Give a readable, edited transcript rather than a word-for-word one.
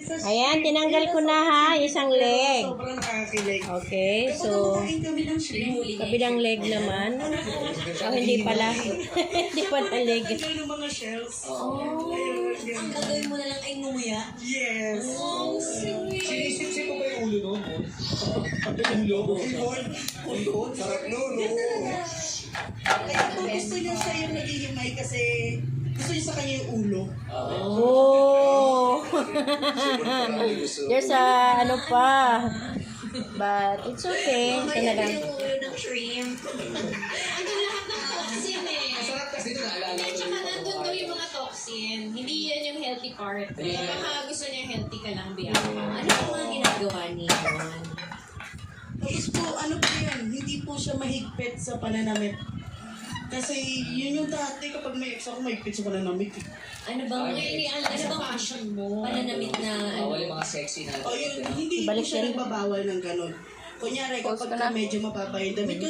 Ayan, tinanggal ko na ha, isang leg. Sobrang nakakilig. Okay, so kabilang leg naman. Oh, hindi pala. Hindi pala leg. Tanggal ng mga shells. Ang gagawin mo na lang ay ngumuya? Yes. Oh, sweet. Sinisip-sip mo ba yung ulo nun? Ang ulo? Ulo. Sarap nun. Kaya kung gusto niya siya yung naghihimay kasi gusto niya sa kanya yung ulo. Oh. There's a ano pa. But it's okay. Ito na lang. Yung ulo ng shrimp. Andun lahat ng toxin eh. Sarap kasi ito naalala At ko. saka nandun daw yung mga toxin. Hindi yan yung healthy part. Kaya baka gusto niya healthy ka lang biya. Ano po mga ginagawa ni Juan? Tapos po, ano po yan, hindi po siya mahigpit sa pananamit. Kasi yun yung dati kapag may ex ako, mahigpit sa pananamit. Ano bang, Ano bang passion mo? pananamit na ano? Bawal yung mga sexy na. O yun, hindi po Balik siya yan. nagbabawal ng ganun. Kunyari, Post kapag ko na. medyo mapapa yung damit ko,